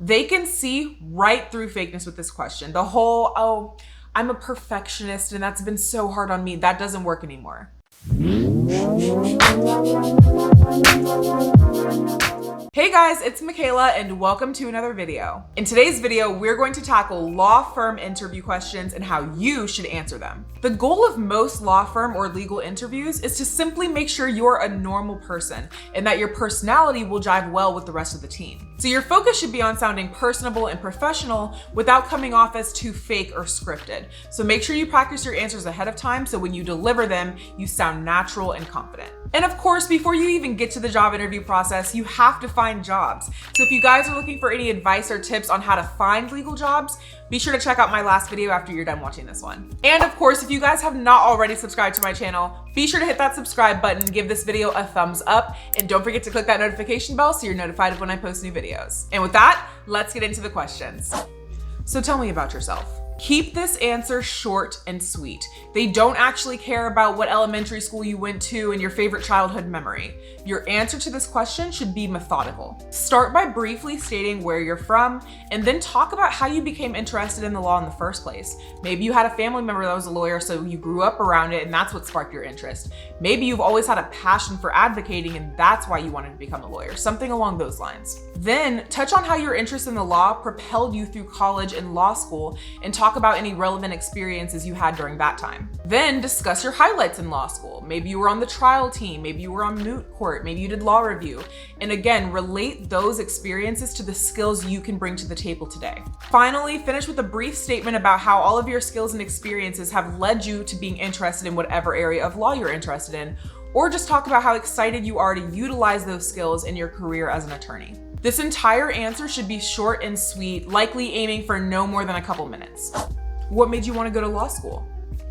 They can see right through fakeness with this question. The whole, oh, I'm a perfectionist and that's been so hard on me, that doesn't work anymore. Hey guys, it's Mikayla and welcome to another video. In today's video, we're going to tackle law firm interview questions and how you should answer them. The goal of most law firm or legal interviews is to simply make sure you're a normal person and that your personality will jive well with the rest of the team. So your focus should be on sounding personable and professional without coming off as too fake or scripted. So make sure you practice your answers ahead of time so when you deliver them, you sound natural and confident. And of course, before you even get to the job interview process, you have to find jobs. So if you guys are looking for any advice or tips on how to find legal jobs, be sure to check out my last video after you're done watching this one. And of course, if you guys have not already subscribed to my channel, be sure to hit that subscribe button, give this video a thumbs up, and don't forget to click that notification bell so you're notified of when I post new videos. And with that, let's get into the questions. So tell me about yourself. Keep this answer short and sweet. They don't actually care about what elementary school you went to and your favorite childhood memory. Your answer to this question should be methodical. Start by briefly stating where you're from and then talk about how you became interested in the law in the first place. Maybe you had a family member that was a lawyer, so you grew up around it and that's what sparked your interest. Maybe you've always had a passion for advocating and that's why you wanted to become a lawyer, something along those lines. Then touch on how your interest in the law propelled you through college and law school and talk about any relevant experiences you had during that time. Then discuss your highlights in law school. Maybe you were on the trial team, maybe you were on moot court, maybe you did law review. And again, relate those experiences to the skills you can bring to the table today. Finally, finish with a brief statement about how all of your skills and experiences have led you to being interested in whatever area of law you're interested in, or just talk about how excited you are to utilize those skills in your career as an attorney. This entire answer should be short and sweet, likely aiming for no more than a couple minutes. What made you want to go to law school?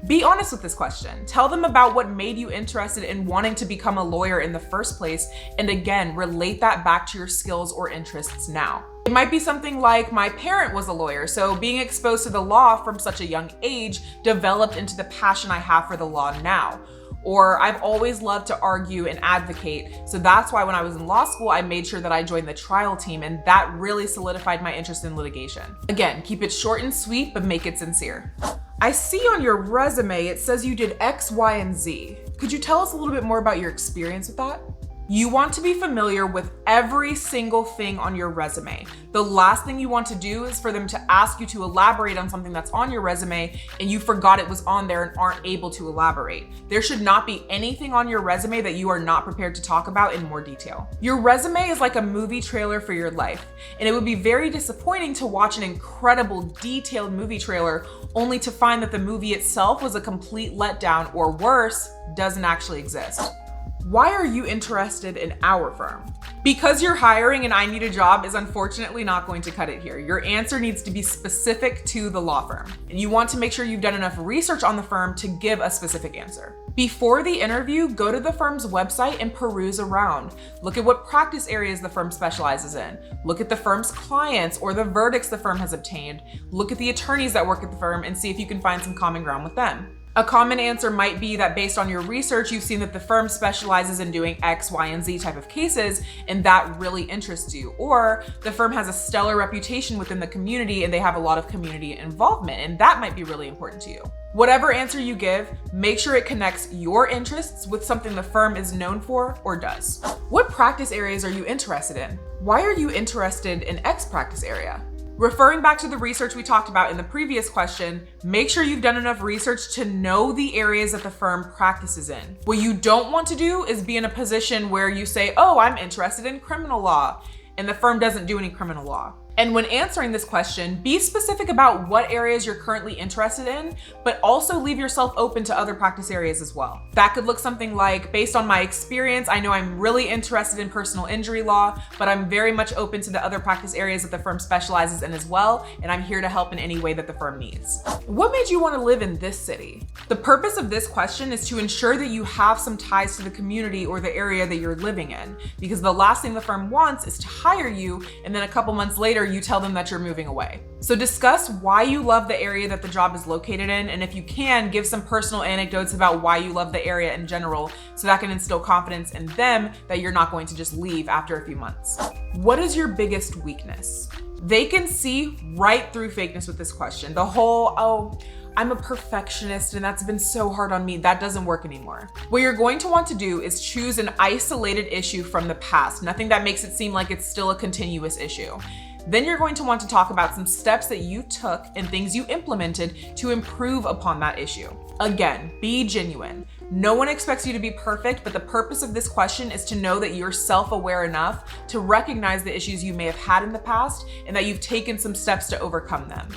Be honest with this question. Tell them about what made you interested in wanting to become a lawyer in the first place, and again, relate that back to your skills or interests now. It might be something like, my parent was a lawyer, so being exposed to the law from such a young age developed into the passion I have for the law now. Or I've always loved to argue and advocate, so that's why when I was in law school, I made sure that I joined the trial team, and that really solidified my interest in litigation. Again, keep it short and sweet, but make it sincere. I see on your resume, it says you did X, Y, and Z. Could you tell us a little bit more about your experience with that? You want to be familiar with every single thing on your resume. The last thing you want to do is for them to ask you to elaborate on something that's on your resume and you forgot it was on there and aren't able to elaborate. There should not be anything on your resume that you are not prepared to talk about in more detail. Your resume is like a movie trailer for your life, and it would be very disappointing to watch an incredible, detailed movie trailer only to find that the movie itself was a complete letdown, or worse, doesn't actually exist. Why are you interested in our firm? Because you're hiring and I need a job is unfortunately not going to cut it here. Your answer needs to be specific to the law firm. And you want to make sure you've done enough research on the firm to give a specific answer. Before the interview, go to the firm's website and peruse around. Look at what practice areas the firm specializes in. Look at the firm's clients or the verdicts the firm has obtained. Look at the attorneys that work at the firm and see if you can find some common ground with them. A common answer might be that based on your research, you've seen that the firm specializes in doing X, Y, and Z type of cases, and that really interests you. Or the firm has a stellar reputation within the community and they have a lot of community involvement, and that might be really important to you. Whatever answer you give, make sure it connects your interests with something the firm is known for or does. What practice areas are you interested in? Why are you interested in X practice area? Referring back to the research we talked about in the previous question, make sure you've done enough research to know the areas that the firm practices in. What you don't want to do is be in a position where you say, oh, I'm interested in criminal law, and the firm doesn't do any criminal law. And when answering this question, be specific about what areas you're currently interested in, but also leave yourself open to other practice areas as well. That could look something like, based on my experience, I know I'm really interested in personal injury law, but I'm very much open to the other practice areas that the firm specializes in as well, and I'm here to help in any way that the firm needs. What made you want to live in this city? The purpose of this question is to ensure that you have some ties to the community or the area that you're living in, because the last thing the firm wants is to hire you, and then a couple months later, you tell them that you're moving away. So discuss why you love the area that the job is located in, and if you can, give some personal anecdotes about why you love the area in general, so that can instill confidence in them that you're not going to just leave after a few months. What is your biggest weakness? They can see right through fakeness with this question. The whole, oh, I'm a perfectionist and that's been so hard on me, that doesn't work anymore. What you're going to want to do is choose an isolated issue from the past, nothing that makes it seem like it's still a continuous issue. Then you're going to want to talk about some steps that you took and things you implemented to improve upon that issue. Again, be genuine. No one expects you to be perfect, but the purpose of this question is to know that you're self-aware enough to recognize the issues you may have had in the past and that you've taken some steps to overcome them.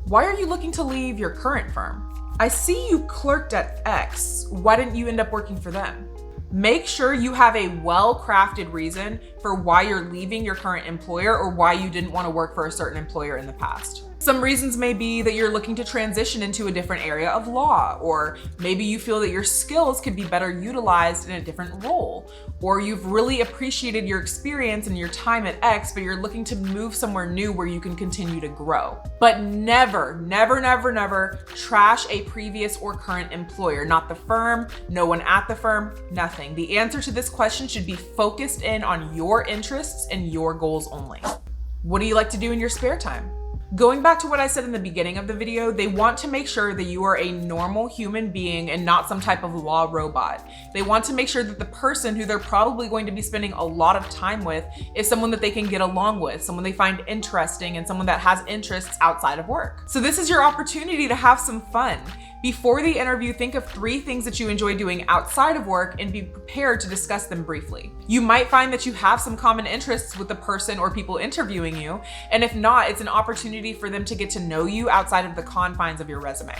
Why are you looking to leave your current firm? I see you clerked at X. Why didn't you end up working for them? Make sure you have a well-crafted reason for why you're leaving your current employer or why you didn't want to work for a certain employer in the past. Some reasons may be that you're looking to transition into a different area of law, or maybe you feel that your skills could be better utilized in a different role, or you've really appreciated your experience and your time at X, but you're looking to move somewhere new where you can continue to grow. But never, never, never, never trash a previous or current employer, not the firm, no one at the firm, nothing. The answer to this question should be focused in on your interests and your goals only. What do you like to do in your spare time? Going back to what I said in the beginning of the video, they want to make sure that you are a normal human being and not some type of law robot. They want to make sure that the person who they're probably going to be spending a lot of time with is someone that they can get along with, someone they find interesting, and someone that has interests outside of work. So this is your opportunity to have some fun. Before the interview, think of 3 things that you enjoy doing outside of work and be prepared to discuss them briefly. You might find that you have some common interests with the person or people interviewing you, and if not, it's an opportunity for them to get to know you outside of the confines of your resume.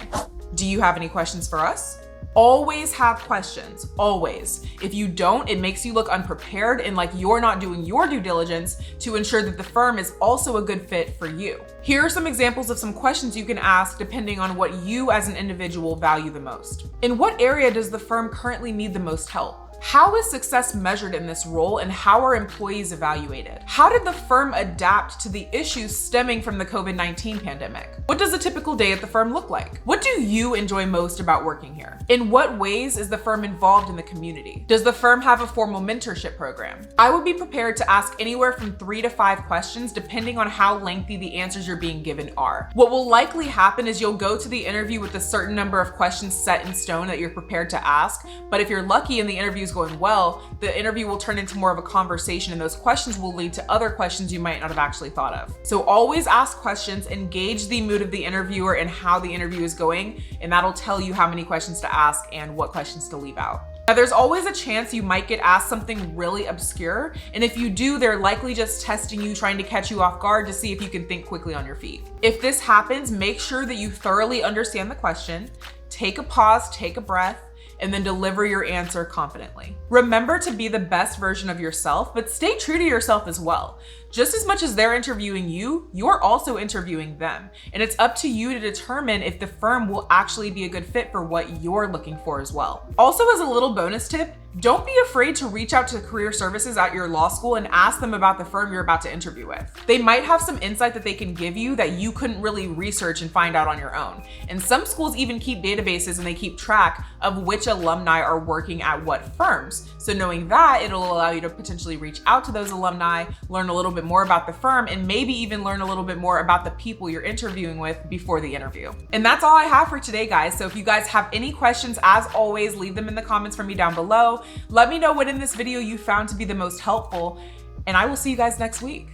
Do you have any questions for us? Always have questions, always. If you don't, it makes you look unprepared and like you're not doing your due diligence to ensure that the firm is also a good fit for you. Here are some examples of some questions you can ask depending on what you as an individual value the most. In what area does the firm currently need the most help? How is success measured in this role and how are employees evaluated? How did the firm adapt to the issues stemming from the COVID-19 pandemic? What does a typical day at the firm look like? What do you enjoy most about working here? In what ways is the firm involved in the community? Does the firm have a formal mentorship program? I would be prepared to ask anywhere from 3 to 5 questions depending on how lengthy the answers you're being given are. What will likely happen is you'll go to the interview with a certain number of questions set in stone that you're prepared to ask, but if you're lucky and the interview is going well, the interview will turn into more of a conversation and those questions will lead to other questions you might not have actually thought of. So always ask questions, engage the mood of the interviewer and how the interview is going, and that'll tell you how many questions to ask and what questions to leave out. Now, there's always a chance you might get asked something really obscure, and if you do, they're likely just testing you, trying to catch you off guard to see if you can think quickly on your feet. If this happens, make sure that you thoroughly understand the question, take a pause, take a breath, and then deliver your answer confidently. Remember to be the best version of yourself, but stay true to yourself as well. Just as much as they're interviewing you, you're also interviewing them. And it's up to you to determine if the firm will actually be a good fit for what you're looking for as well. Also, as a little bonus tip, don't be afraid to reach out to career services at your law school and ask them about the firm you're about to interview with. They might have some insight that they can give you that you couldn't really research and find out on your own. And some schools even keep databases and they keep track of which alumni are working at what firms. So knowing that, it'll allow you to potentially reach out to those alumni, learn a little bit more about the firm, and maybe even learn a little bit more about the people you're interviewing with before the interview. And that's all I have for today, guys. So if you guys have any questions, as always, leave them in the comments for me down below. Let me know what in this video you found to be the most helpful, and I will see you guys next week.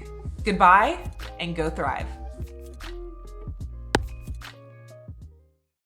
Goodbye and go thrive.